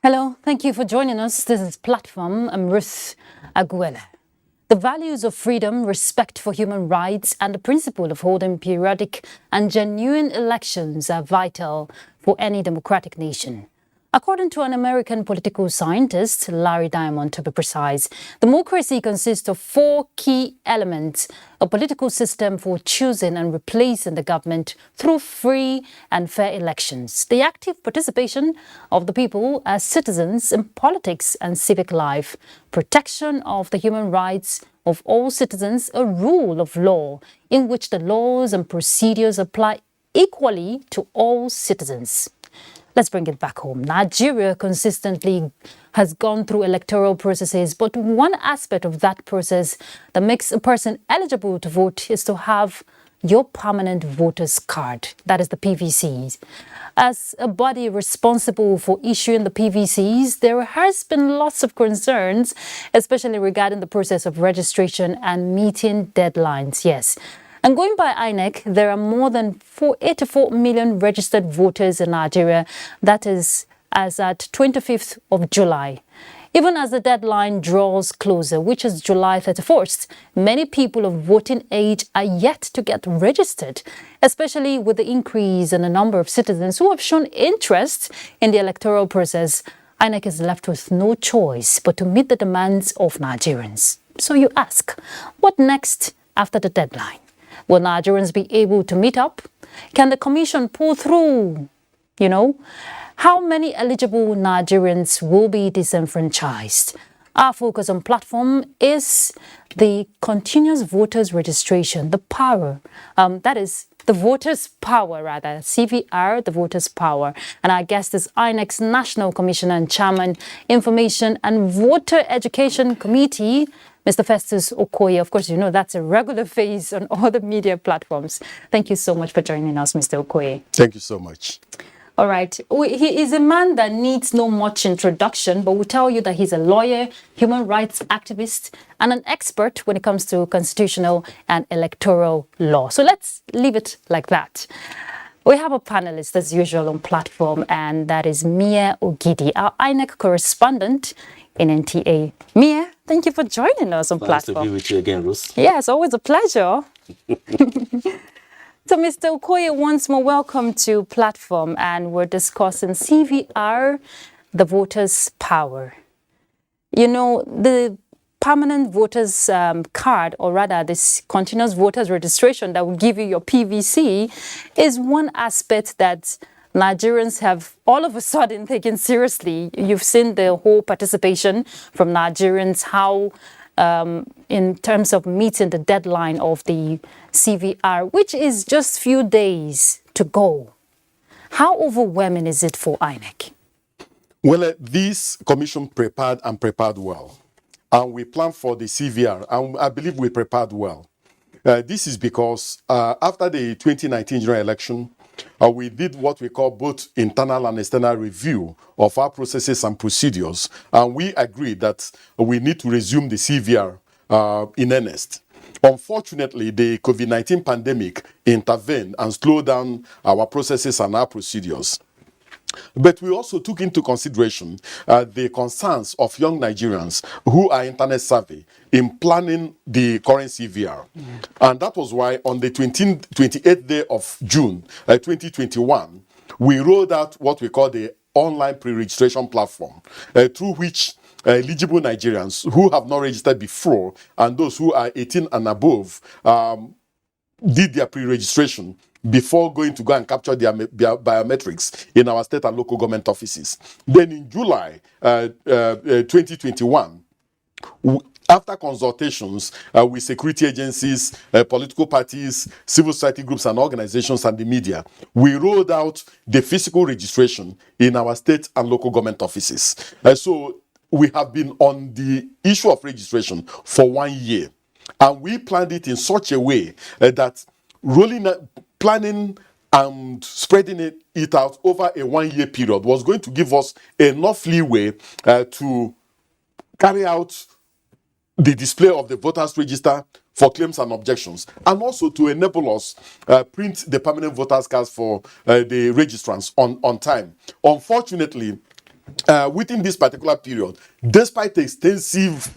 Hello, thank you for joining us. This is Platform. I'm Ruth Aguela. The values of freedom, respect for human rights, and the principle of holding periodic and genuine elections are vital for any democratic nation. According to an American political scientist, Larry Diamond to be precise, democracy consists of 4 key elements: a political system for choosing and replacing the government through free and fair elections, the active participation of the people as citizens in politics and civic life, protection of the human rights of all citizens, a rule of law in which the laws and procedures apply equally to all citizens. Let's bring it back home. Nigeria consistently has gone through electoral processes, but one aspect of that process that makes a person eligible to vote is to have your permanent voter's card. That is the PVCs. As a body responsible for issuing the PVCs, there has been lots of concerns, especially regarding the process of registration and meeting deadlines. Yes. And going by Inec, there are more than 84 million registered voters in Nigeria. That is as at 25th of July. Even as the deadline draws closer, which is July 31st, many people of voting age are yet to get registered, especially with the increase in the number of citizens who have shown interest in the electoral process. Inec is left with no choice but to meet the demands of Nigerians. So you ask, what next after the deadline? Will Nigerians be able to meet up? Can the commission pull through? How many eligible Nigerians will be disenfranchised? Our focus on Platform is the continuous voters registration, the power. That is the voters' power, rather, CVR, the voters' power. And our guest is INEC's National Commissioner and Chairman, Information and Voter Education Committee, Mr. Festus Okoye. Of course, that's a regular face on all the media platforms. Thank you so much for joining us, Mr. Okoye. Thank you so much. All right. He is a man that needs no much introduction, but we'll tell you that he's a lawyer, human rights activist, and an expert when it comes to constitutional and electoral law. So let's leave it like that. We have a panelist as usual on Platform, and that is Mia Ogidi, our Inec correspondent in NTA. Mia, thank you for joining us on Platform. Nice to be with you again, Ruth. Yes, always a pleasure. So, Mr. Okoye, once more, welcome to Platform, and we're discussing CVR, the voters' power. The permanent voters card, or rather this continuous voters registration that will give you your PVC, is one aspect that Nigerians have all of a sudden taken seriously. You've seen the whole participation from Nigerians, how in terms of meeting the deadline of the CVR, which is just few days to go. How overwhelming is it for INEC? Well, this commission prepared well. And we planned for the CVR, and I believe we prepared well. This is because after the 2019 general election, we did what we call both internal and external review of our processes and procedures, and we agreed that we need to resume the CVR in earnest. Unfortunately, the COVID-19 pandemic intervened and slowed down our processes and our procedures. But we also took into consideration the concerns of young Nigerians who are internet savvy in planning the current CVR. And that was why on the 28th day of June 2021, we rolled out what we call the online pre-registration platform, through which eligible Nigerians who have not registered before and those who are 18 and above did their pre-registration before going to go and capture their biometrics in our state and local government offices. Then in July 2021, after consultations with security agencies, political parties, civil society groups and organizations and the media, we rolled out the physical registration in our state and local government offices. So we have been on the issue of registration for 1 year. And we planned it in such a way that planning and spreading it out over a 1 year period was going to give us enough leeway to carry out the display of the voters register for claims and objections, and also to enable us print the permanent voters cards for the registrants on time. Unfortunately, within this particular period, despite extensive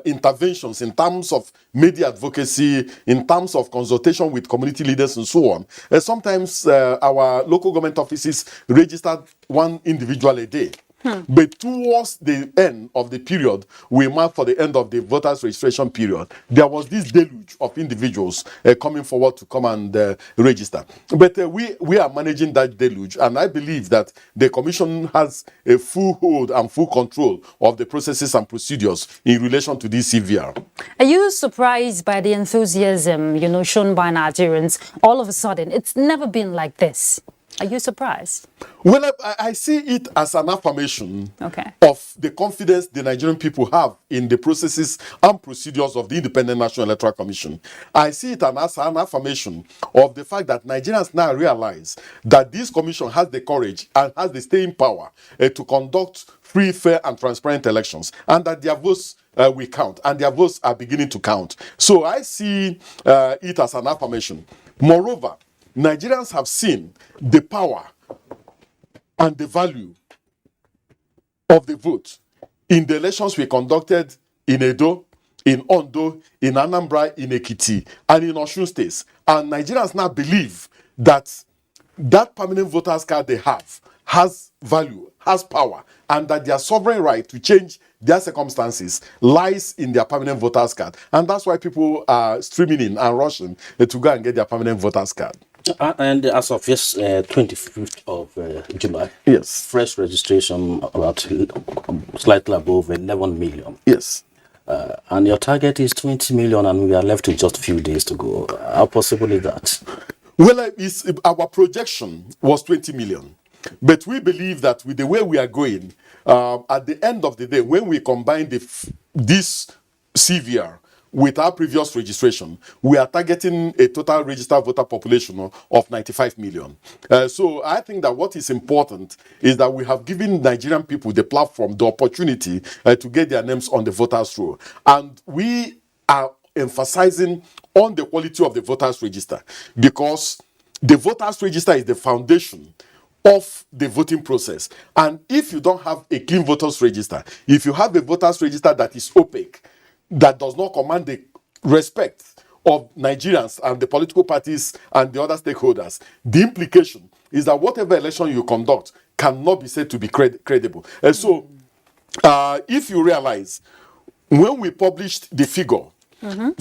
interventions in terms of media advocacy, in terms of consultation with community leaders and so on, sometimes our local government offices registered one individual a day. But towards the end of the period, we marked for the end of the voters registration period, there was this deluge of individuals coming forward to come and register. But we are managing that deluge, and I believe that the commission has a full hold and full control of the processes and procedures in relation to this CVR. Are you surprised by the enthusiasm, shown by Nigerians all of a sudden? It's never been like this. Are you surprised? Well, I see it as an affirmation Okay. of the confidence the Nigerian people have in the processes and procedures of the Independent National Electoral Commission. I see it as an affirmation of the fact that Nigerians now realize that this commission has the courage and has the staying power to conduct free, fair, and transparent elections, and that their votes will count, and their votes are beginning to count. So I see it as an affirmation. Moreover, Nigerians have seen the power and the value of the vote in the elections we conducted in Edo, in Ondo, in Anambra, in Ekiti, and in Osun states. And Nigerians now believe that that permanent voters card they have has value, has power, and that their sovereign right to change their circumstances lies in their permanent voters card. And that's why people are streaming in and rushing to go and get their permanent voters card. And as of 25th of July, Yes. fresh registration about slightly above 11 million. Yes. And your target is 20 million, and we are left with just a few days to go. How possible is that? Well, our projection was 20 million. But we believe that with the way we are going, at the end of the day, when we combine this CVR with our previous registration, we are targeting a total registered voter population of 95 million. So I think that what is important is that we have given Nigerian people the platform, the opportunity to get their names on the voters' roll. And we are emphasizing on the quality of the voters' register, because the voters' register is the foundation of the voting process. And if you don't have a clean voters register, if you have a voters register that is opaque, that does not command the respect of Nigerians and the political parties and the other stakeholders, the implication is that whatever election you conduct cannot be said to be credible. And so, if you realize, when we published the figure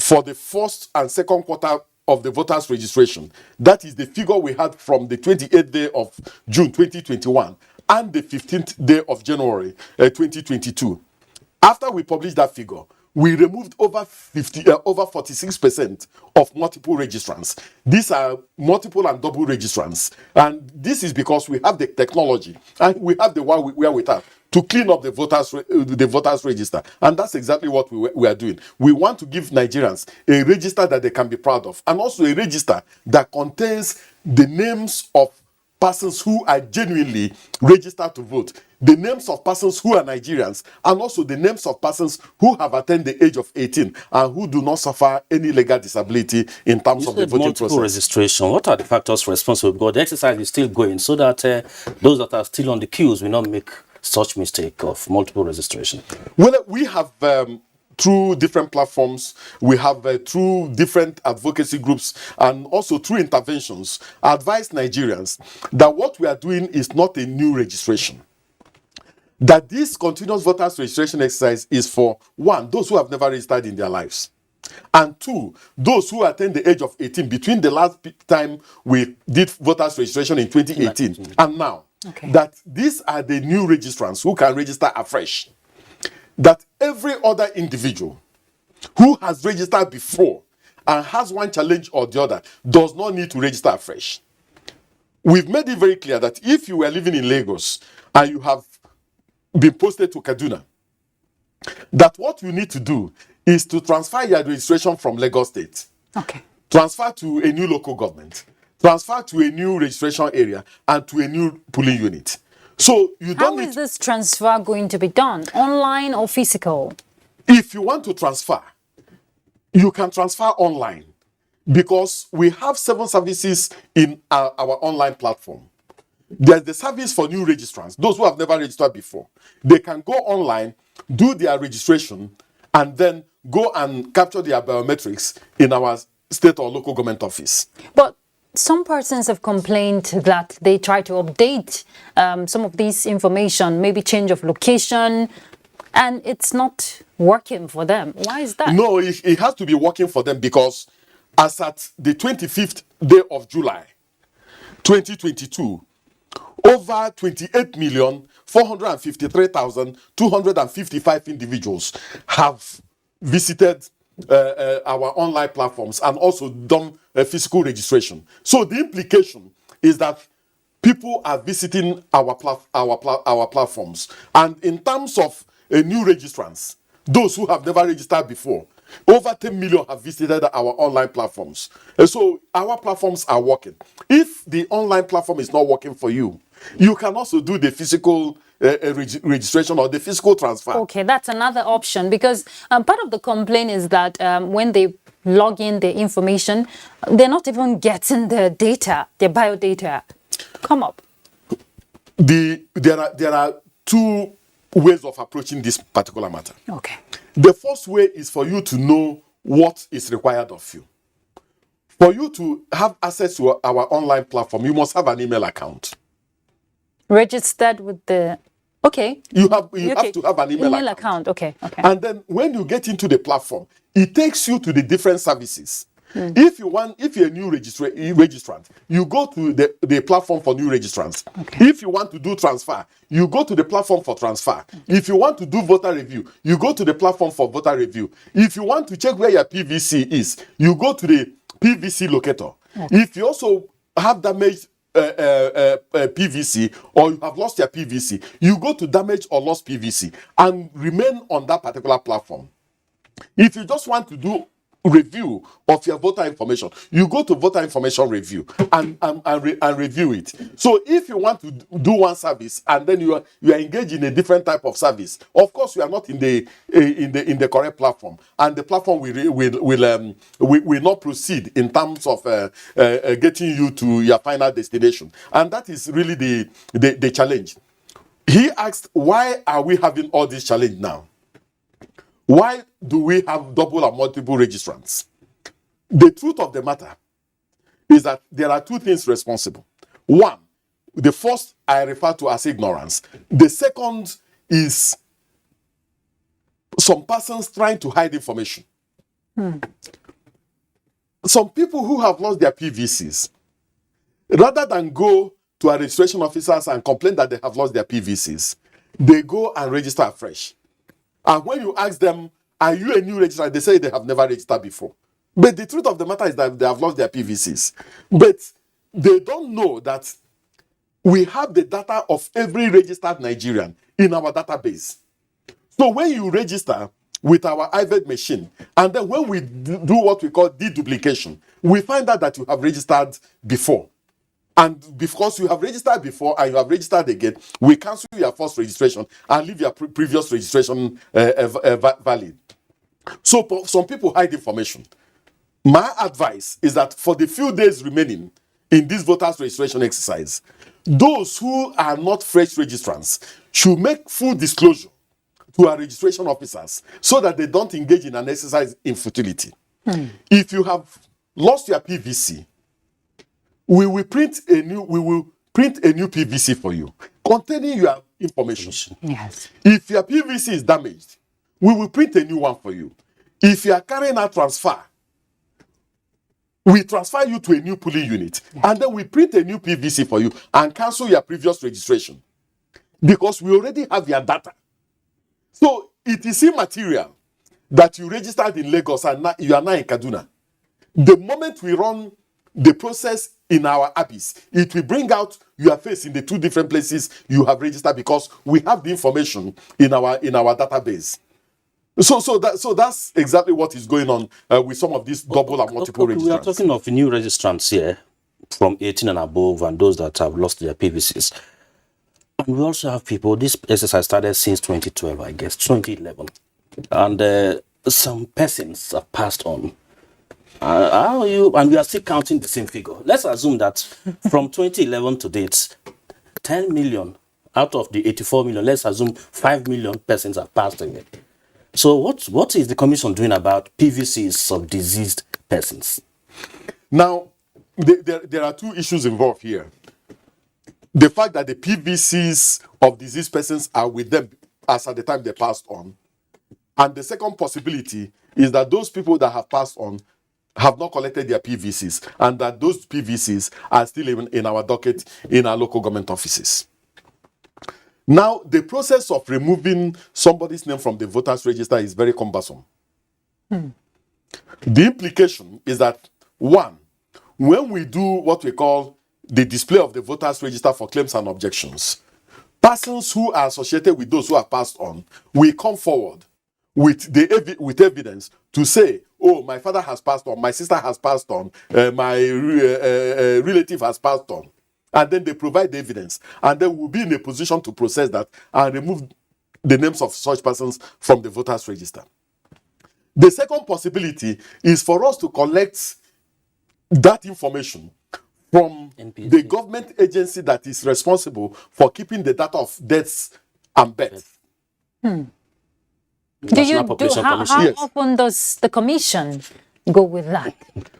for the first and second quarter of the voters registration, that is the figure we had from the 28th day of June 2021 and the 15th day of January 2022. After we published that figure, we removed over 46% of multiple registrants. These are multiple and double registrants, and this is because we have the technology and we have the wherewithal to clean up the voters register, and that's exactly what we are doing. We want to give Nigerians a register that they can be proud of, and also a register that contains the names of persons who are genuinely registered to vote, the names of persons who are Nigerians, and also the names of persons who have attained the age of 18 and who do not suffer any legal disability in terms of the voting process. Registration. What are the factors responsible? Because the exercise is still going, so that those that are still on the queues will not make such mistake of multiple registration. Well, we have through different platforms, we have through different advocacy groups, and also through interventions, advise Nigerians that what we are doing is not a new registration. That this continuous voters registration exercise is for, one, those who have never registered in their lives, and two, those who attain the age of 18 between the last time we did voters registration in 2018 and now. Okay. That these are the new registrants who can register afresh. That every other individual who has registered before and has one challenge or the other does not need to register afresh. We've made it very clear that if you were living in Lagos and you have been posted to Kaduna, that what you need to do is to transfer your registration from Lagos State, Okay. transfer to a new local government, transfer to a new registration area, and to a new polling unit. So you don't How need. is this transfer going to be done? Online or physical? If you want to transfer, you can transfer online, because we have 7 services in our online platform. There's the service for new registrants, those who have never registered before. They can go online, do their registration, and then go and capture their biometrics in our state or local government office. But some persons have complained that they try to update some of this information, maybe change of location, and it's not working for them. Why is that? No, it has to be working for them, because as at the 25th day of July 2022, over 28,453,255 individuals have visited our online platforms and also done physical registration. So the implication is that people are visiting our platforms. And in terms of new registrants, those who have never registered before, over 10 million have visited our online platforms. And so our platforms are working. If the online platform is not working for you, you can also do the physical registration or the physical transfer. Okay, that's another option, because part of the complaint is that when they log in their information, they're not even getting the data, their biodata. Come up. There are 2 ways of approaching this particular matter. Okay. The first way is for you to know what is required of you. For you to have access to our online platform, you must have an email account. Registered with the... Okay. You have to have an email account. Okay. And then when you get into the platform, it takes you to the different services. If you're a new registrant, you go to the platform for new registrants. Okay. If you want to do transfer, you go to the platform for transfer. If you want to do voter review, you go to the platform for voter review. If you want to check where your PVC is, you go to the PVC locator. If you also have damaged PVC, or you have lost your PVC, you go to damaged or lost PVC and remain on that particular platform. If you just want to do review of your voter information, you go to voter information review and review it. So if you want to do one service and then you are engaged in a different type of service, of course you are not in the correct platform, and the platform will not proceed in terms of getting you to your final destination. And that is really the challenge. He asked, why are we having all this challenge now? Why do we have double and multiple registrants? The truth of the matter is that there are 2 things responsible. One, the first I refer to as ignorance. The second is some persons trying to hide information. Some people who have lost their PVCs, rather than go to our registration officers and complain that they have lost their PVCs, they go and register afresh. And when you ask them, are you a new registrant? They say they have never registered before. But the truth of the matter is that they have lost their PVCs. But they don't know that we have the data of every registered Nigerian in our database. So when you register with our IVED machine, and then when we do what we call deduplication, we find out that you have registered before. And because you have registered before and you have registered again, we cancel your first registration and leave your previous registration valid. So some people hide information. My advice is that for the few days remaining in this voters registration exercise, those who are not fresh registrants should make full disclosure to our registration officers so that they don't engage in an exercise in futility. If you have lost your PVC, we will print a new PVC for you containing your information. Yes. If your PVC is damaged, we will print a new one for you. If you are carrying out transfer, we transfer you to a new polling unit, and then we print a new PVC for you and cancel your previous registration, because we already have your data. So it is immaterial that you registered in Lagos and you are now in Kaduna. The moment we run the process in our APIs, it will bring out your face in the 2 different places you have registered, because we have the information in our database. So that's exactly what is going on with some of these double and multiple registrants. We are talking of new registrants here. from 18 and above and those that have lost their PVCs. And we also have people, this exercise started since 2012, I guess, 2011. And some persons are passed on. How are you? And we are still counting the same figure. Let's assume that from 2011 to date, 10 million out of the 84 million, let's assume 5 million persons are passed away. So what is the commission doing about PVCs of diseased persons? Now, there are two issues involved here. The fact that the PVCs of diseased persons are with them as at the time they passed on. And the second possibility is that those people that have passed on have not collected their PVCs, and that those PVCs are still in our docket in our local government offices. Now, the process of removing somebody's name from the voters register is very cumbersome. The implication is that, one, when we do what we call the display of the voters register for claims and objections, persons who are associated with those who have passed on will come forward with evidence to say, oh, my father has passed on, my sister has passed on, my relative has passed on. And then they provide the evidence. And then we'll be in a position to process that and remove the names of such persons from the voters register. The second possibility is for us to collect that information from the government agency that is responsible for keeping the data of deaths and births. How Yes. often does the commission go with that?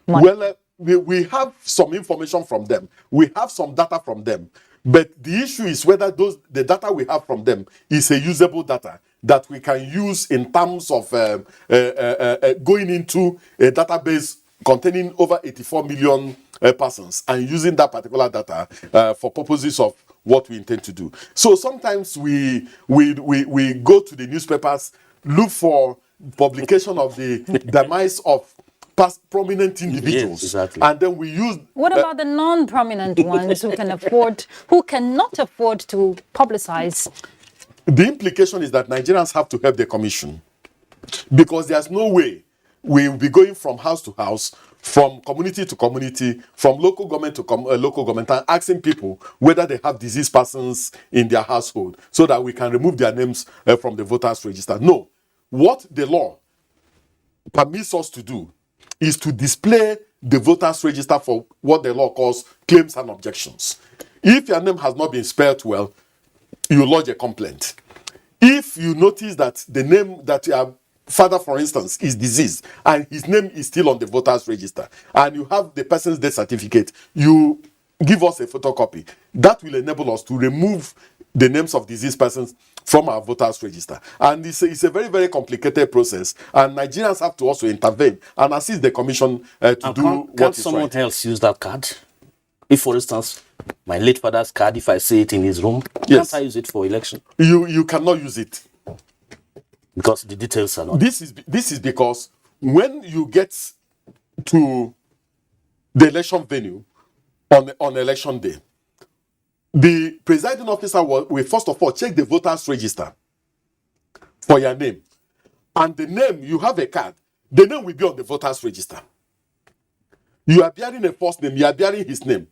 Well, we have some information from them. We have some data from them. But the issue is whether the data we have from them is a usable data that we can use in terms of going into a database containing over 84 million persons and using that particular data for purposes of what we intend to do. So sometimes we go to the newspapers, look for publication of the demise of past prominent individuals. Yes, exactly. And then we use... What about the non-prominent ones who cannot afford to publicize? The implication is that Nigerians have to help the commission, because there's no way we will be going from house to house, from community to community, from local government to local government, and asking people whether they have diseased persons in their household so that we can remove their names from the voters register. No. What the law permits us to do is to display the voters register for what the law calls claims and objections. If your name has not been spelled well, you lodge a complaint. If you notice that the name that your father, for instance, is diseased and his name is still on the voters register, and you have the person's death certificate, you give us a photocopy. That will enable us to remove the names of diseased persons from our voters register. And it's a very, very complicated process. And Nigerians have to also intervene and assist the commission to do what is right. Can't someone else use that card? If, for instance, my late father's card, if I see it in his room, Yes. can't I use it for election? You cannot use it. Because the details are not. This is because when you get to the election venue on election day, the presiding officer will first of all check the voters register for your name. And the name, you have a card, the name will be on the voters register. You are bearing a first name, you are bearing his name.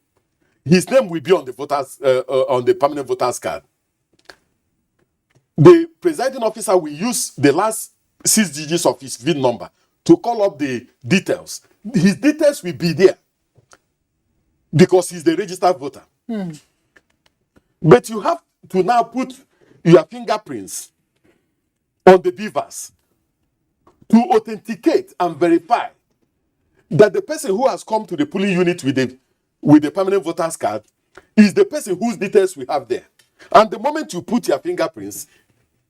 His name will be on the voters on the permanent voters card. The presiding officer will use the last 6 digits of his VIN number to call up the details. His details will be there because he's the registered voter. But you have to now put your fingerprints on the beavers to authenticate and verify that the person who has come to the polling unit with the permanent voter's card is the person whose details we have there. And the moment you put your fingerprints,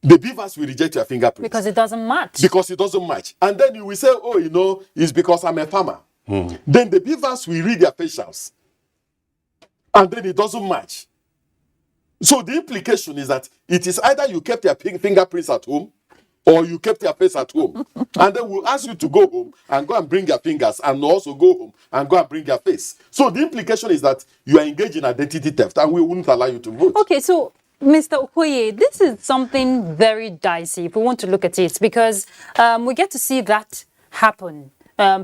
the beavers will reject your fingerprints. Because it doesn't match. Because it doesn't match. And then you will say, oh, it's because I'm a farmer. Then the beavers will read their facials. And then it doesn't match. So the implication is that it is either you kept your fingerprints at home or you kept your face at home. And then we'll ask you to go home and go and bring your fingers and also go home and go and bring your face. So the implication is that you are engaged in identity theft and we wouldn't allow you to vote. Okay, so Mr. Okoye, this is something very dicey if we want to look at it, because we get to see that happen.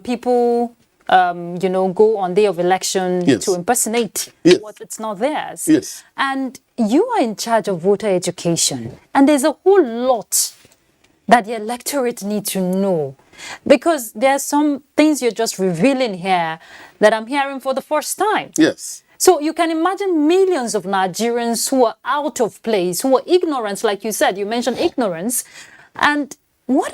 People go on day of election Yes. to impersonate Yes. what it's not theirs. Yes. And you are in charge of voter education. And there's a whole lot that the electorate need to know. Because there are some things you're just revealing here that I'm hearing for the first time. Yes. So you can imagine millions of Nigerians who are out of place, who are ignorant, like you said, you mentioned ignorance. And what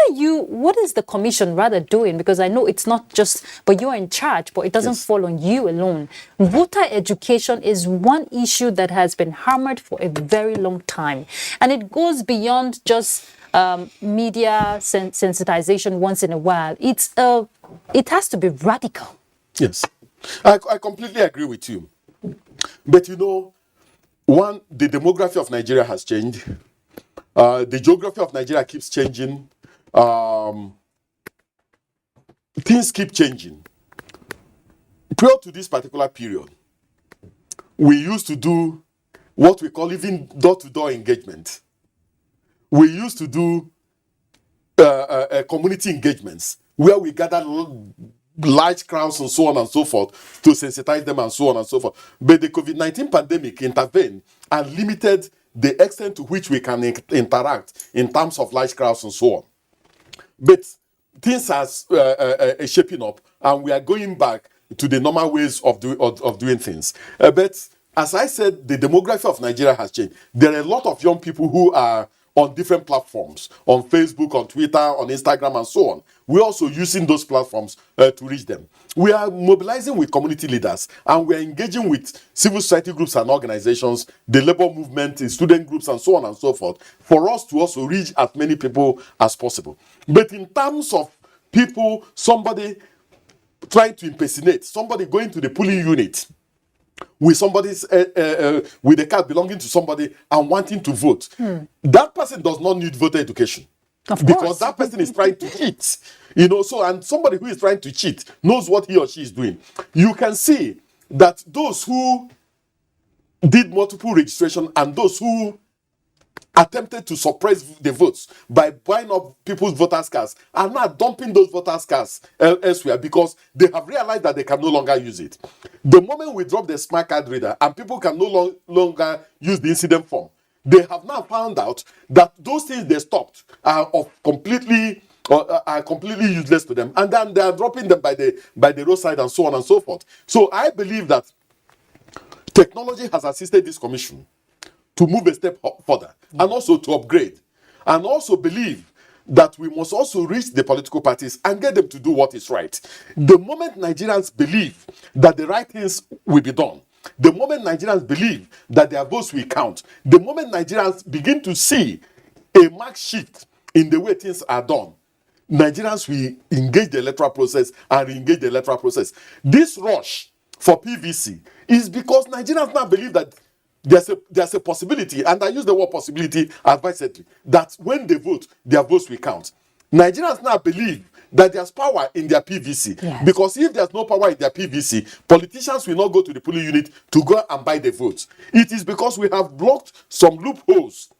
is the commission rather doing? Because I know it's not just, but you're in charge, but it doesn't Yes. fall on you alone. Voter education is one issue that has been hammered for a very long time. And it goes beyond just media sensitization once in a while. It has to be radical. Yes. I completely agree with you. But one, the demography of Nigeria has changed. The geography of Nigeria keeps changing. Things keep changing. Prior to this particular period, we used to do what we call even door-to-door engagement. We used to do community engagements where we gather large crowds and so on and so forth to sensitize them and so on and so forth. But the COVID-19 pandemic intervened and limited the extent to which we can interact in terms of large crowds and so on. But things are shaping up, and we are going back to the normal ways of doing things. But as I said, the demography of Nigeria has changed. There are a lot of young people who are on different platforms, on Facebook, on Twitter, on Instagram, and so on. We're also using those platforms to reach them. We are mobilizing with community leaders, and we are engaging with civil society groups and organizations, the labor movement, the student groups, and so on and so forth, for us to also reach as many people as possible. But in terms of people, somebody trying to impersonate, somebody going to the polling unit with somebody's with a card belonging to somebody and wanting to vote, that person does not need voter education. Of because course. that person is trying to cheat. And somebody who is trying to cheat knows what he or she is doing. You can see that those who did multiple registration and those who attempted to suppress the votes by buying up people's voters' cards are now dumping those voters' cards elsewhere because they have realized that they can no longer use it. The moment we drop the smart card reader and people can no longer use the incident form, they have now found out that those things they stopped are completely useless to them, and then they are dropping them by the roadside and so on and so forth. So I believe that technology has assisted this commission to move a step further and also to upgrade, and also believe that we must also reach the political parties and get them to do what is right. The moment Nigerians believe that the right things will be done, the moment Nigerians believe that their votes will count, the moment Nigerians begin to see a marked shift in the way things are done, Nigerians will engage the electoral process and re-engage the electoral process. This rush for PVC is because Nigerians now believe that there's a possibility, and I use the word possibility advisedly, that when they vote, their votes will count. Nigerians now believe that there's power in their PVC. Yes. Because if there's no power in their PVC, politicians will not go to the polling unit to go and buy the votes. It is because we have blocked some loopholes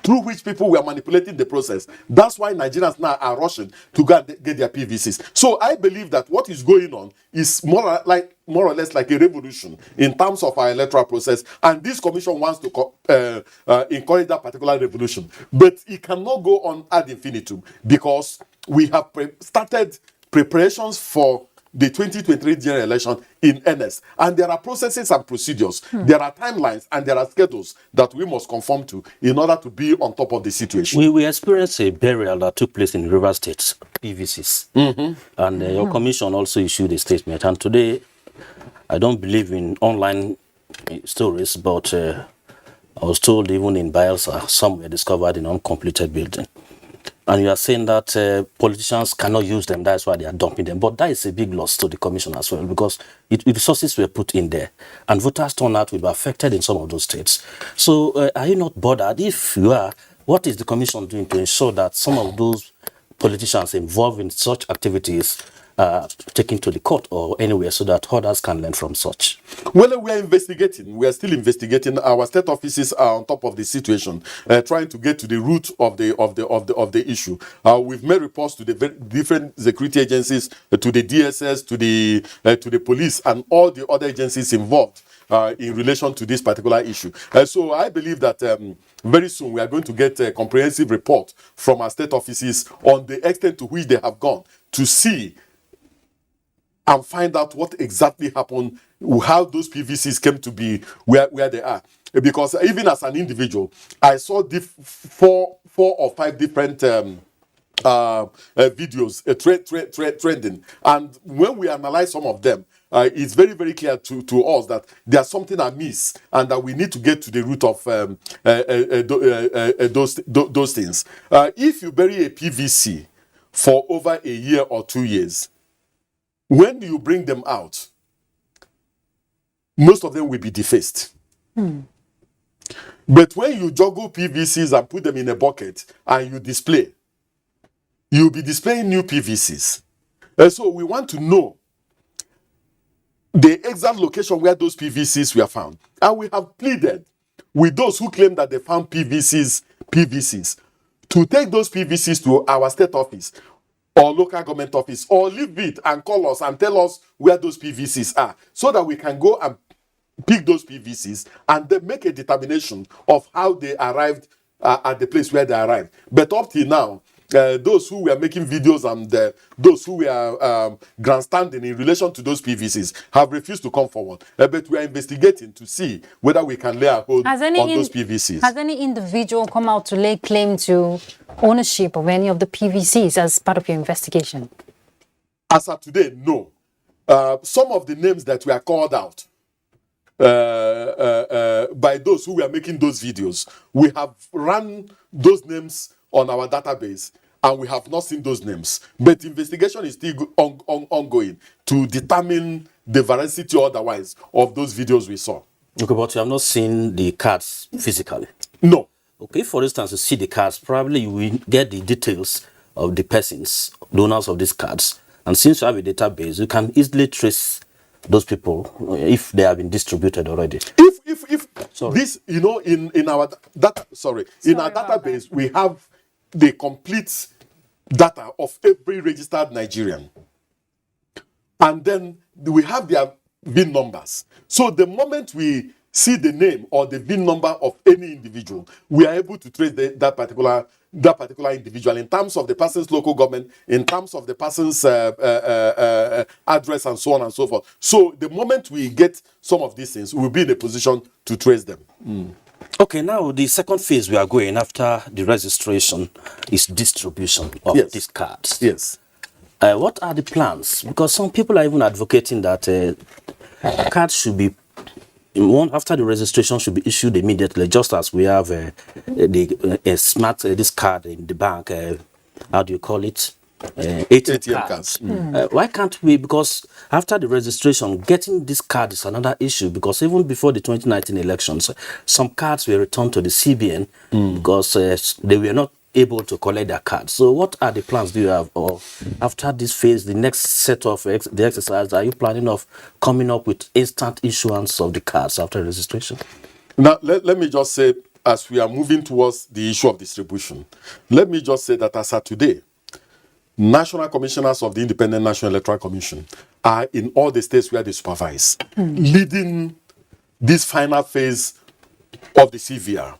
through which people were manipulating the process. That's why Nigerians now are rushing to go and get their PVCs. So I believe that what is going on is more or less like a revolution in terms of our electoral process, and this commission wants to encourage that particular revolution. But it cannot go on ad infinitum because we have started preparations for the 2023 general election in earnest, and there are processes and procedures, there are timelines, and there are schedules that we must conform to in order to be on top of the situation. We experienced a burial that took place in River State, PVCs, and your commission also issued a statement. And today, I don't believe in online stories, but I was told even in Bielsa, some were discovered in uncompleted building. And you are saying that politicians cannot use them, that's why they are dumping them. But that is a big loss to the commission as well, because resources were put in there, and voters' turnout will be affected in some of those states. So are you not bothered? If you are, what is the commission doing to ensure that some of those politicians involved in such activities taken to the court or anywhere so that others can learn from such? Well, we are investigating. We are still investigating. Our state offices are on top of the situation, trying to get to the root of the issue. We've made reports to the different security agencies, to the DSS, to the police, and all the other agencies involved in relation to this particular issue. So I believe that very soon we are going to get a comprehensive report from our state offices on the extent to which they have gone to see and find out what exactly happened, how those PVCs came to be where they are. Because even as an individual, I saw four or five different videos trending. And when we analyze some of them, it's very, very clear to us that there's something amiss and that we need to get to the root of those things. If you bury a PVC for over a year or 2 years, when you bring them out, most of them will be defaced. But when you juggle PVCs and put them in a bucket and you display, you'll be displaying new PVCs. And so we want to know the exact location where those PVCs were found. And we have pleaded with those who claim that they found PVCs to take those PVCs to our state office or local government office, or leave it and call us and tell us where those PVCs are, so that we can go and pick those PVCs and then make a determination of how they arrived at the place where they arrived. But up till now, those who were making videos and those who were grandstanding in relation to those PVCs have refused to come forward. But we are investigating to see whether we can lay a hold on those PVCs. Has any individual come out to lay claim to ownership of any of the PVCs as part of your investigation? As of today, no. Some of the names that were called out by those who were making those videos, we have run those names on our database and we have not seen those names. But investigation is still ongoing to determine the veracity or otherwise of those videos we saw. Okay, but you have not seen the cards physically? No. Okay, for instance, you see the cards, probably you will get the details of the persons, the owners of these cards. And since you have a database, you can easily trace those people if they have been distributed already. If this, in our database, we have the complete data of every registered Nigerian. And then we have their VIN numbers. So the moment we see the name or the VIN number of any individual, we are able to trace that particular individual in terms of the person's local government, in terms of the person's address, and so on and so forth. So the moment we get some of these things, we'll be in a position to trace them. Okay, now the second phase we are going after the registration is distribution of these cards. Yes. What are the plans? Because some people are even advocating that cards should be after the registration should be issued immediately, just as we have this card in the bank. How do you call it? ATM cards. Why can't we? Because after the registration, getting this card is another issue. Because even before the 2019 elections, some cards were returned to the CBN because they were not able to collect their cards. So what are the plans do you have? Or after this phase, the next set of the exercise, are you planning of coming up with instant issuance of the cards after registration? Now, let me just say, as we are moving towards the issue of distribution, let me just say that as of today, national commissioners of the Independent National Electoral Commission are in all the states where they supervise, leading this final phase of the CVR.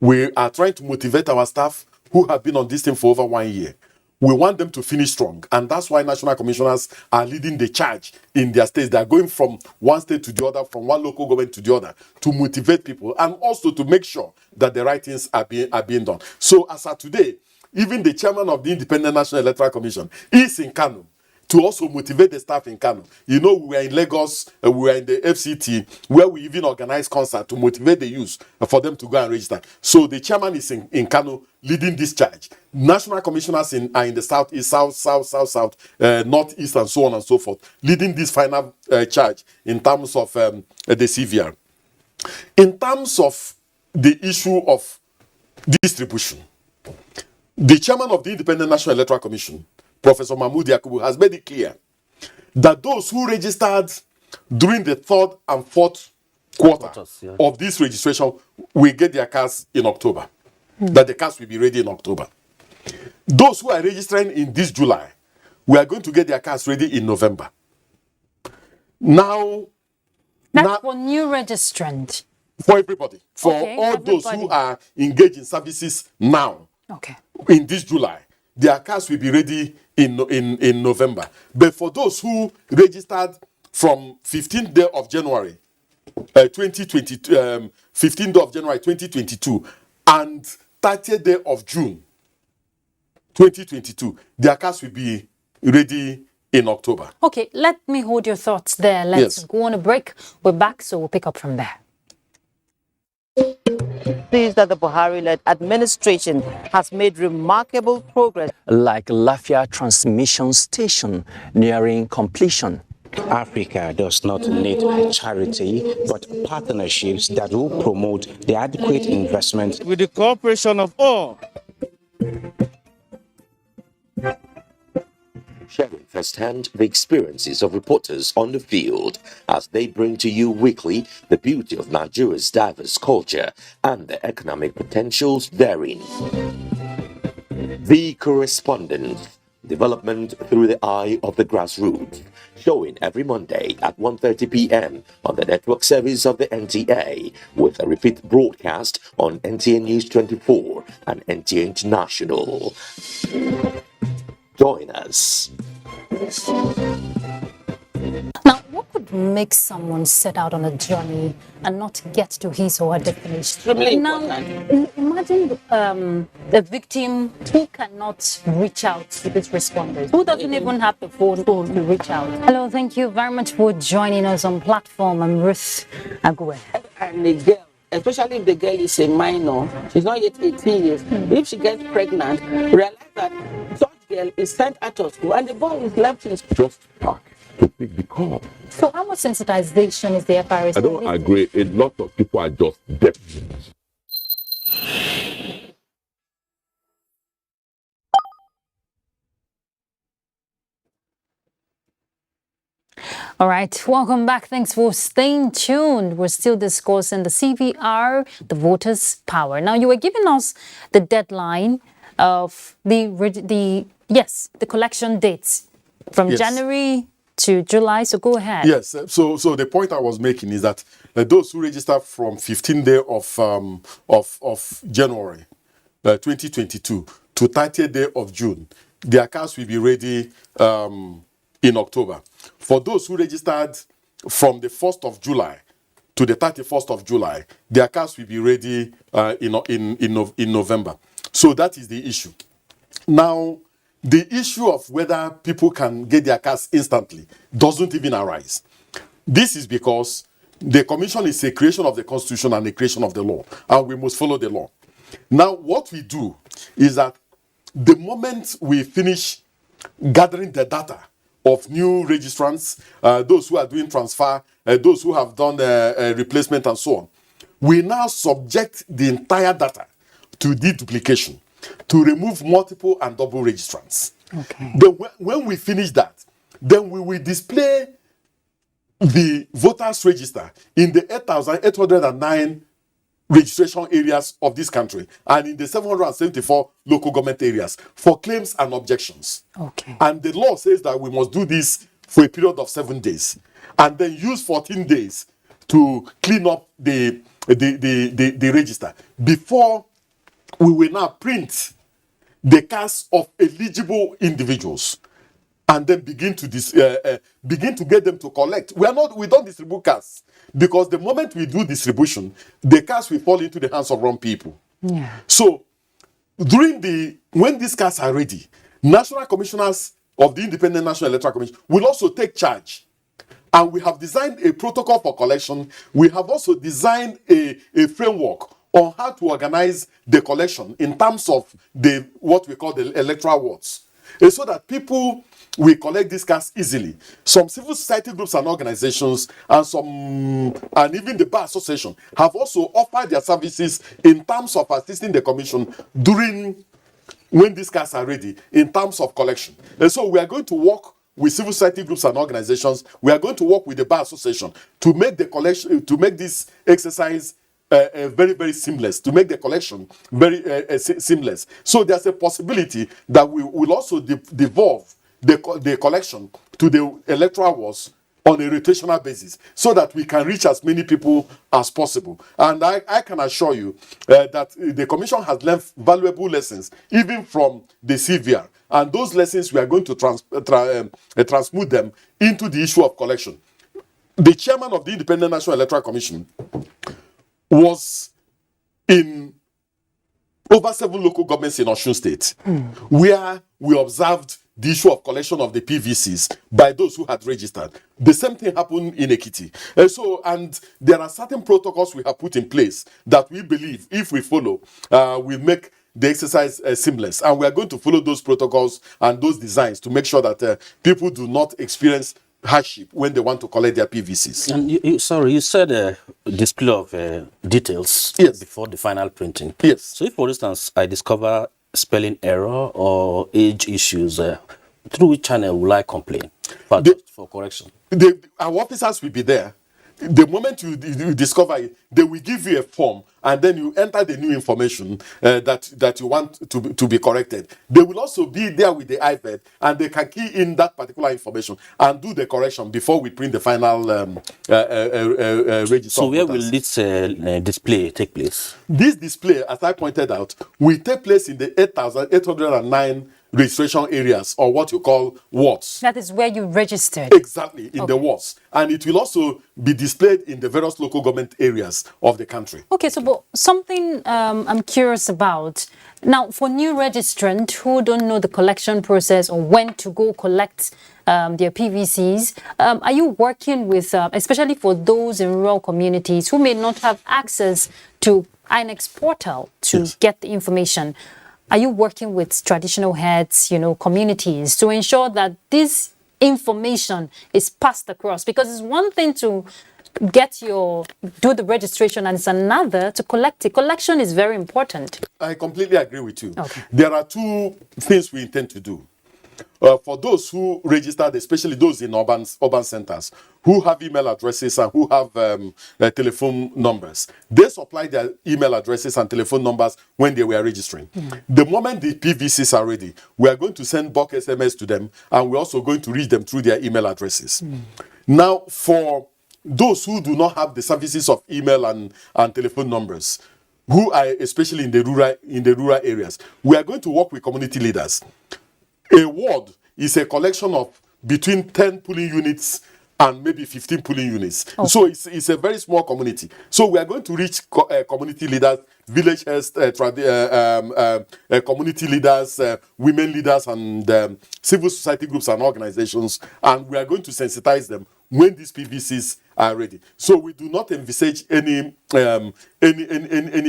We are trying to motivate our staff who have been on this thing for over 1 year. We want them to finish strong, and that's why national commissioners are leading the charge in their states. They are going from one state to the other, from one local government to the other, to motivate people and also to make sure that the right things are being done. So as of today, even the chairman of the Independent National Electoral Commission is in Kano to also motivate the staff in Kano. We were in Lagos, we were in the FCT, where we even organized concert to motivate the youth for them to go and register. So the chairman is in Kano leading this charge. National commissioners are in the southeast, south, northeast, and so on and so forth, leading this final charge in terms of the CVR. In terms of the issue of distribution, the chairman of the Independent National Electoral Commission, Professor Mahmoud Yakubu, has made it clear that those who registered during the third and fourth quarter of this registration will get their cars in October. That the cars will be ready in October. Those who are registering in this July, we are going to get their cars ready in November. Now, That's for new registrant. For everybody, for Okay, all those who are engaged in services now, in this July, their cars will be ready in November. But for those who registered from 15th day of January 2022, 15th day of January 2022 and 30th day of June 2022, their cars will be ready in October. Okay, let me hold your thoughts there. Let's go on a break. We're back, so we'll pick up from there. Sees that the Buhari-led administration has made remarkable progress, like Lafia Transmission Station nearing completion. Africa does not need charity, but partnerships that will promote the adequate investment with the cooperation of all. Sharing firsthand the experiences of reporters on the field as they bring to you weekly the beauty of Nigeria's diverse culture and the economic potentials therein. The Correspondent, development through the eye of the grassroots, showing every Monday at 1:30 p.m. on the network service of the NTA, with a repeat broadcast on NTA News 24 and NTA International. Join us. Now, what could make someone set out on a journey and not get to his or her destination? Now, imagine the victim who cannot reach out to these responders, who doesn't even have the phone to reach out. Hello, thank you very much for joining us on platform. I'm Ruth Aguilera. And the girl, especially if the girl is a minor, she's not yet 18 years, if she gets pregnant, realize that such girl is sent out of school and the boy is left in school. Just park to pick the call. So how much sensitization is there, Paris? I don't agree. A lot of people are just deaf. All right, welcome back. Thanks for staying tuned. We're still discussing the CVR, the voters' power. Now, you were giving us the deadline of the collection dates from January to July. So go ahead. Yes. So the point I was making is that those who register from 15th day of January 2022 to 30th day of June, their cars will be ready in October. For those who registered from the 1st of July to the 31st of July, their cars will be ready in November. So that is the issue. Now, the issue of whether people can get their cars instantly doesn't even arise. This is because the commission is a creation of the constitution and a creation of the law, and we must follow the law. Now, what we do is that the moment we finish gathering the data of new registrants, those who are doing transfer, those who have done replacement and so on, we now subject the entire data to deduplication to remove multiple and double registrants. Okay. Then when we finish that, then we will display the voters register in the 8,809 registration areas of this country and in the 774 local government areas for claims and objections. Okay. And the law says that we must do this for a period of 7 days and then use 14 days to clean up the register before we will now print the cast of eligible individuals and then begin to get them to collect. We don't distribute casts because the moment we do distribution, the casts will fall into the hands of wrong people. Yeah. So when these casts are ready, national commissioners of the Independent National Electoral Commission will also take charge. And we have designed a protocol for collection. We have also designed a framework on how to organize the collection in terms of what we call the electoral wards, so that people will collect these cards easily. Some civil society groups and organizations and even the Bar Association have also offered their services in terms of assisting the commission during when these cards are ready in terms of collection. And so we are going to work with civil society groups and organizations. We are going to work with the Bar Association to make the collection, to make this exercise very, very seamless, to make the collection very seamless. So there's a possibility that we will also devolve the collection to the electoral walls on a rotational basis, so that we can reach as many people as possible. And I can assure you that the Commission has learned valuable lessons, even from the CVR. And those lessons, we are going to transmute them into the issue of collection. The chairman of the Independent National Electoral Commission was in over 7 local governments in Osun State, where we observed the issue of collection of the PVCs by those who had registered. The same thing happened in Ekiti. And there are certain protocols we have put in place that we believe, if we follow, will make the exercise seamless. And we are going to follow those protocols and those designs to make sure that people do not experience hardship when they want to collect their PVCs. And you said display of details before the final printing. Yes. So if, for instance, I discover spelling error or age issues, through which channel will I complain for correction? Our officers will be there. The moment you discover it, they will give you a form, and then you enter the new information that you want to be corrected. They will also be there with the iPad, and they can key in that particular information and do the correction before we print the final register. So where will this display take place? This display, as I pointed out, will take place in the 8,809 registration areas, or what you call wards. That is where you registered. Exactly, in the wards. And it will also be displayed in the various local government areas of the country. Okay, so but something I'm curious about. Now, for new registrants who don't know the collection process or when to go collect their PVCs, are you working with, especially for those in rural communities who may not have access to Inec's portal to get the information? Are you working with traditional heads, communities, to ensure that this information is passed across? Because it's one thing to do the registration, and it's another to collect it. Collection is very important. I completely agree with you. Okay. There are 2 things we intend to do. For those who registered, especially those in urban centers, who have email addresses and who have telephone numbers, they supply their email addresses and telephone numbers when they were registering. The moment the PVCs are ready, we are going to send bulk SMS to them, and we're also going to reach them through their email addresses. Now, for those who do not have the services of email and telephone numbers, who are especially in the rural areas, we are going to work with community leaders. A ward is a collection of between 10 polling units and maybe 15 polling units. Okay. So it's a very small community. So we are going to reach community leaders, village heads, community leaders, women leaders, and civil society groups and organizations, and we are going to sensitize them when these PVCs are ready. So we do not envisage any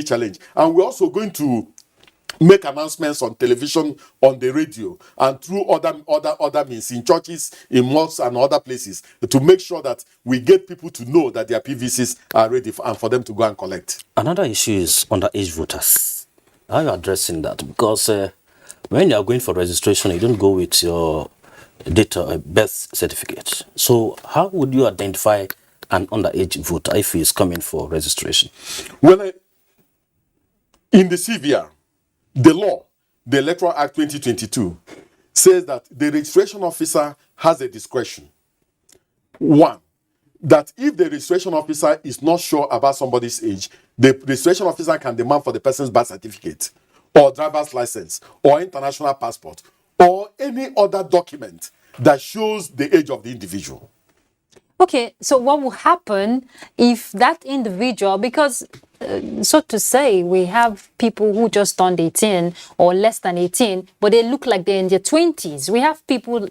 challenge. And we're also going to make announcements on television, on the radio, and through other means, in churches, in mosques, and other places, to make sure that we get people to know that their PVCs are ready and for them to go and collect. Another issue is underage voters. How are you addressing that? Because when you are going for registration, you don't go with your birth certificate. So how would you identify an underage voter if he is coming for registration? Well, in the CVR, the law, the Electoral Act 2022, says that the registration officer has a discretion. 1, that if the registration officer is not sure about somebody's age, the registration officer can demand for the person's birth certificate, or driver's license, or international passport, or any other document that shows the age of the individual. Okay, so what will happen if that individual, because so to say, we have people who just turned 18 or less than 18, but they look like they're in their 20s. We have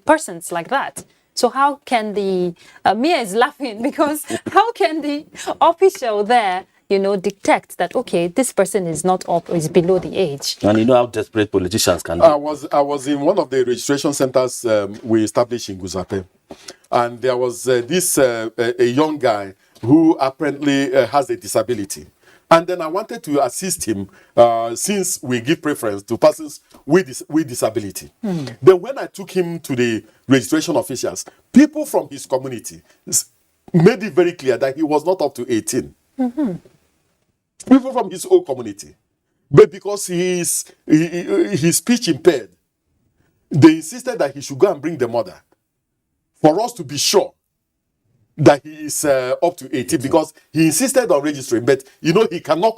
persons like that. So how can Mia is laughing because how can the official there, detect that, okay, this person is not up or is below the age? And you know how desperate politicians can be. I was in one of the registration centers we established in Guzape. And there was a young guy who apparently has a disability. And then I wanted to assist him since we give preference to persons with disability. Then when I took him to the registration officials, people from his community made it very clear that he was not up to 18. People from his own community. But because his speech impaired, they insisted that he should go and bring the mother for us to be sure that he is up to 18, because he insisted on registering, but he cannot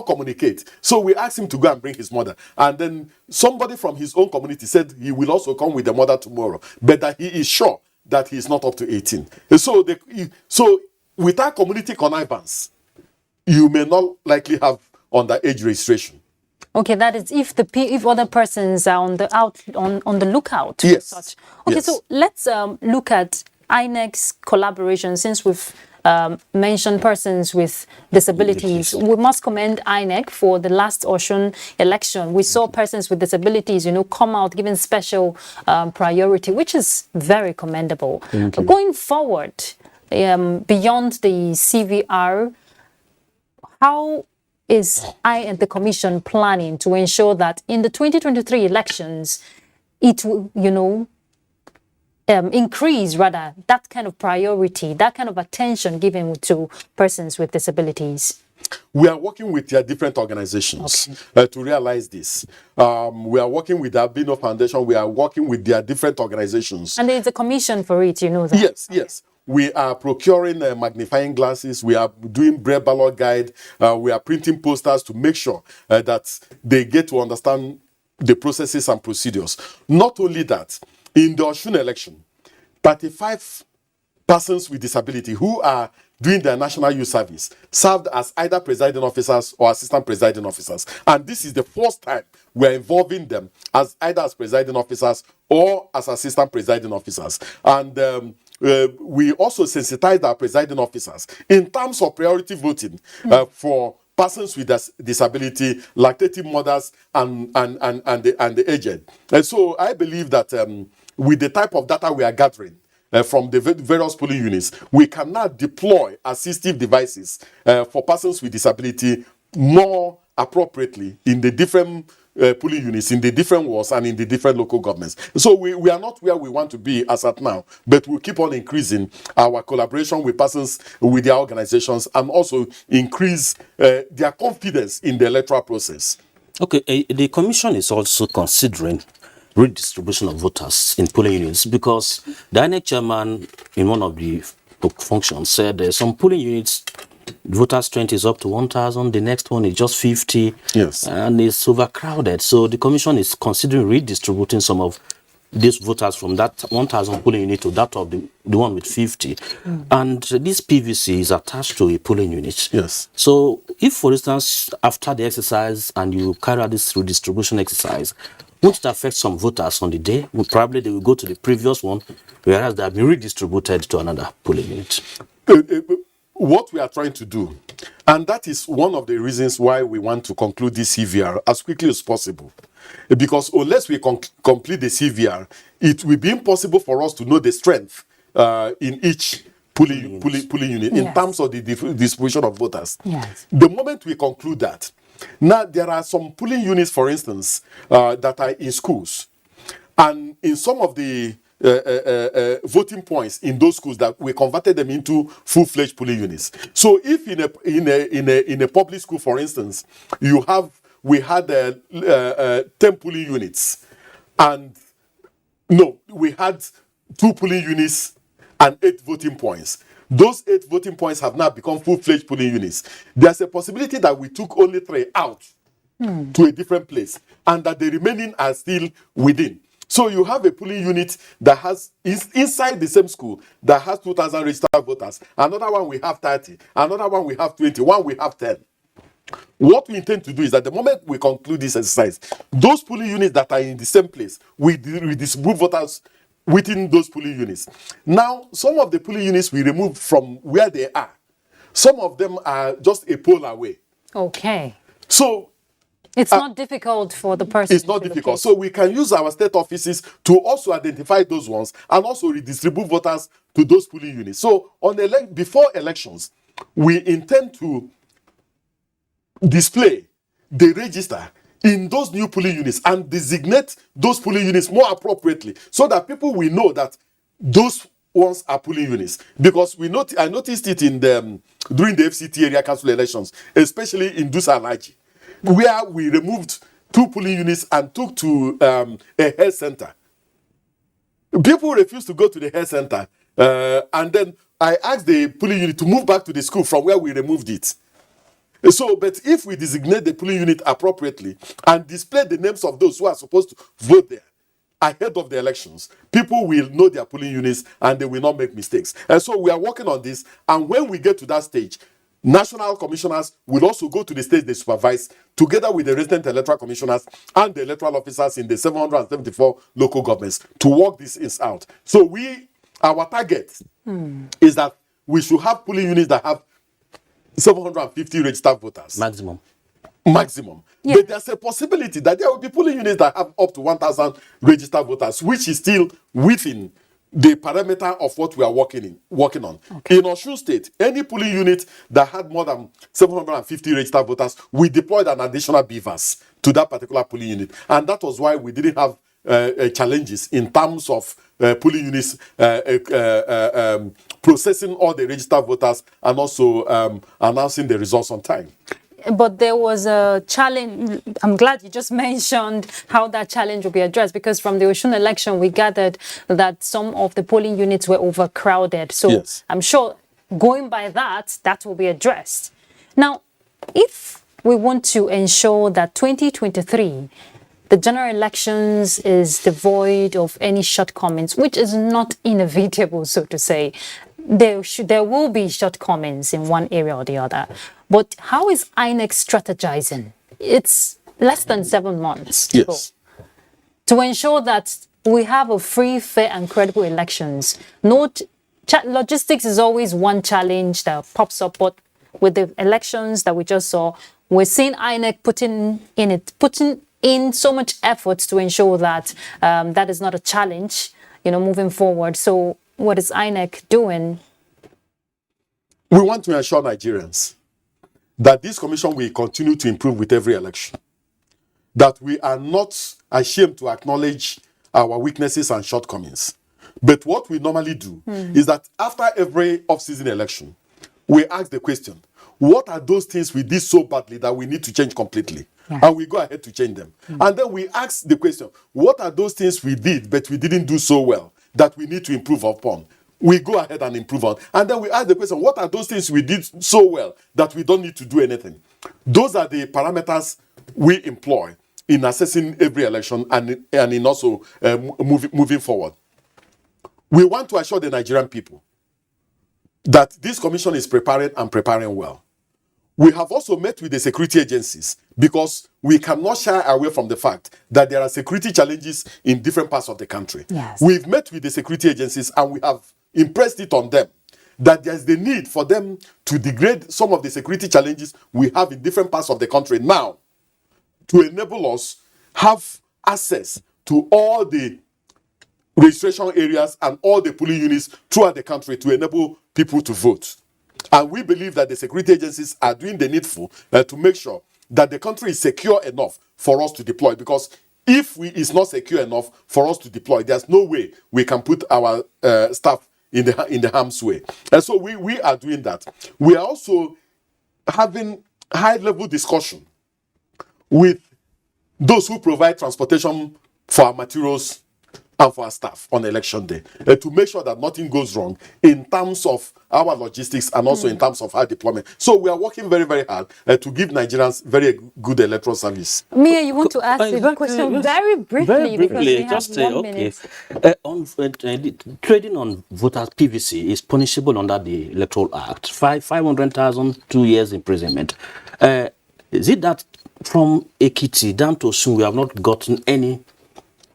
communicate. So we asked him to go and bring his mother, and then somebody from his own community said he will also come with the mother tomorrow, but that he is sure that he is not up to 18. So without community connivance, you may not likely have underage registration. Okay, that is if other persons are on the lookout. Yes. For such. Okay, yes. So let's look at Inec's collaboration. Since we've mentioned persons with disabilities, we must commend Inec for the last Osun election. We saw persons with disabilities, come out given special priority, which is very commendable. Going forward, beyond the CVR, how is I and the Commission planning to ensure that in the 2023 elections, it will, increase rather that kind of priority, that kind of attention given to persons with disabilities? We are working with their different organizations to realize this. We are working with the Albino Foundation. We are working with their different organizations. And there is a commission for it, that? Yes, yes. We are procuring magnifying glasses. We are doing Braille ballot guide. We are printing posters to make sure that they get to understand the processes and procedures. Not only that, in the Osun election, 35 persons with disability who are doing their national youth service served as either presiding officers or assistant presiding officers. And this is the first time we're involving them as either as presiding officers or as assistant presiding officers. And we also sensitize our presiding officers in terms of priority voting for persons with disability, lactating mothers, and the aged. And so I believe that with the type of data we are gathering from the various polling units, we can now deploy assistive devices for persons with disability more appropriately in the different polling units, in the different wards, and in the different local governments. So we are not where we want to be as at now, but we'll keep on increasing our collaboration with persons with their organizations and also increase their confidence in the electoral process. Okay, the Commission is also considering redistribution of voters in polling units, because the Inec chairman in one of the functions said some polling units, voter strength is up to 1,000, the next one is just 50, yes, and it's overcrowded. So the Commission is considering redistributing some of these voters from that 1,000 polling unit to that of the one with 50. And this PVC is attached to a polling unit. Yes. So if, for instance, after the exercise and you carry out this redistribution exercise, won't it affect some voters on the day? Probably they will go to the previous one, whereas they have been redistributed to another polling unit. What we are trying to do, and that is one of the reasons why we want to conclude this CVR as quickly as possible, because unless we complete the CVR, it will be impossible for us to know the strength in each polling unit in terms of the distribution of voters. Yes. The moment we conclude that, now there are some polling units, for instance, that are in schools, and in some of the voting points in those schools that we converted them into full-fledged polling units. So if in a public school, for instance, we had 10 polling units, and we had 2 polling units and 8 voting points. Those 8 voting points have now become full-fledged polling units. There's a possibility that we took only 3 out to a different place, and that the remaining are still within. So you have a polling unit that has inside the same school that has 2,000 registered voters. Another one we have 30. Another one we have 20. One we have 10. What we intend to do is that the moment we conclude this exercise, those polling units that are in the same place, we distribute voters within those polling units. Now, some of the polling units we remove from where they are. Some of them are just a poll away. Okay. So it's not difficult for the person. It's not difficult. So we can use our state offices to also identify those ones and also redistribute voters to those polling units. So before elections, we intend to display the register in those new polling units and designate those polling units more appropriately so that people will know that those ones are polling units. Because I noticed it in during the FCT area council elections, especially in Dusa Alaji, where we removed 2 polling units and took to a health center. People refused to go to the health center, and then I asked the polling unit to move back to the school from where we removed it. So, but if we designate the polling unit appropriately and display the names of those who are supposed to vote there ahead of the elections, people will know their polling units and they will not make mistakes. And so we are working on this. And when we get to that stage, national commissioners will also go to the state they supervise together with the resident electoral commissioners and the electoral officers in the 774 local governments to work this out. So our target is that we should have polling units that have 750 registered voters. Maximum. Yeah. But there's a possibility that there will be polling units that have up to 1,000 registered voters, which is still within the parameter of what we are working on. Okay. In Osun State, any polling unit that had more than 750 registered voters, we deployed an additional beavers to that particular polling unit. And that was why we didn't have challenges in terms of polling units processing all the registered voters and also announcing the results on time. But there was a challenge. I'm glad you just mentioned how that challenge will be addressed, because from the Osun election, we gathered that some of the polling units were overcrowded. So yes, I'm sure going by that will be addressed. Now, if we want to ensure that 2023, the general elections is devoid of any shortcomings, which is not inevitable, so to say, there will be shortcomings in one area or the other. But how is Inec strategizing? It's less than 7 months to ensure that we have a free, fair, and credible elections. Logistics is always one challenge that pops up, but with the elections that we just saw, we're seeing Inec putting in so much effort to ensure that that is not a challenge, moving forward. So what is Inec doing? We want to assure Nigerians that this commission will continue to improve with every election. That we are not ashamed to acknowledge our weaknesses and shortcomings. But what we normally do is that after every off-season election, we ask the question, what are those things we did so badly that we need to change completely? Yeah. And we go ahead to change them. And then we ask the question, what are those things we did but we didn't do so well that we need to improve upon? We go ahead and improve on. And then we ask the question, what are those things we did so well that we don't need to do anything? Those are the parameters we employ in assessing every election and in also moving forward. We want to assure the Nigerian people that this commission is preparing well. We have also met with the security agencies because we cannot shy away from the fact that there are security challenges in different parts of the country. Yes. We've met with the security agencies and we have impressed it on them that there's the need for them to degrade some of the security challenges we have in different parts of the country now to enable us have access to all the registration areas and all the polling units throughout the country to enable people to vote. And we believe that the security agencies are doing the needful to make sure that the country is secure enough for us to deploy. Because if it's not secure enough for us to deploy, there's no way we can put our staff in the harm's way. And so we are doing that. We are also having high-level discussion with those who provide transportation for our materials and for our staff on election day to make sure that nothing goes wrong in terms of our logistics and also in terms of our deployment. So we are working very, very hard to give Nigerians very good electoral service. Mia, you want to ask a question very briefly? Very briefly, just okay. Trading on voters PVC is punishable under the Electoral Act. 500,000, 2 years imprisonment. Is it that from Ekiti down to Osun we have not gotten any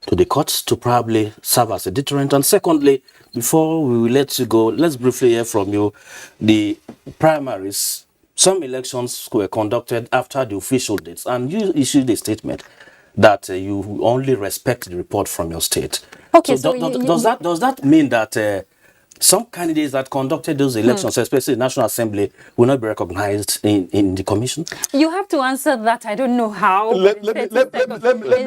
to the courts to probably serve as a deterrent? And secondly, before we will let you go, let's briefly hear from you. The primaries, some elections were conducted after the official dates, and you issued a statement that you only respect the report from your state. Okay, so does that mean that some candidates that conducted those elections, especially the National Assembly, will not be recognized in the commission? You have to answer that. I don't know how. Let me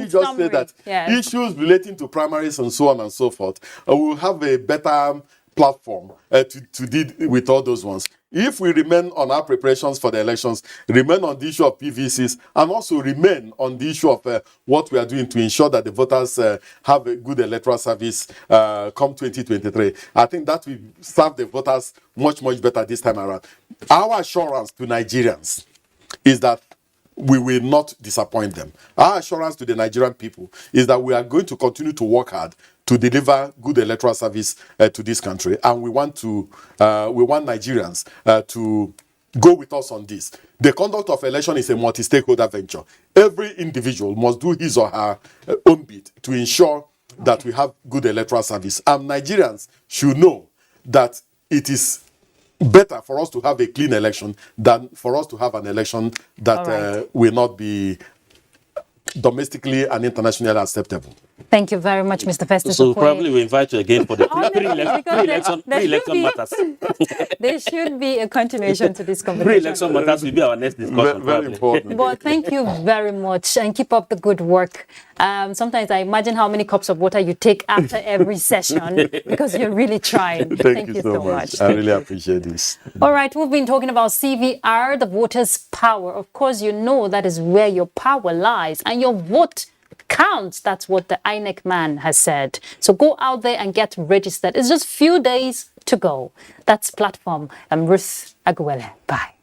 just say that yes. issues relating to primaries and so on and so forth, we will have a better platform to deal with all those ones. If we remain on our preparations for the elections, remain on the issue of PVCs, and also remain on the issue of what we are doing to ensure that the voters have a good electoral service come 2023, I think that will serve the voters much, much better this time around. Our assurance to Nigerians is that we will not disappoint them. Our assurance to the Nigerian people is that we are going to continue to work hard to deliver good electoral service to this country, and we want Nigerians to go with us on this. The conduct of election is a multi-stakeholder venture. Every individual must do his or her own bit to ensure that we have good electoral service. And Nigerians should know that it is better for us to have a clean election than for us to have an election that will not be domestically and internationally acceptable. Thank you very much, Mr. Festus. So probably we invite you again for the pre-election matters. There should be a continuation to this conversation. Pre-election matters will be our next discussion. Very important. But thank you very much and keep up the good work. Sometimes I imagine how many cups of water you take after every session because you're really trying. Thank you so much. I really appreciate this. All right, we've been talking about CVR, the voters' power. Of course, you know that is where your power lies and your vote counts. That's what the Inec man has said. So go out there and get registered. It's just few days to go. That's Platform. I'm Ruth Aguele. Bye.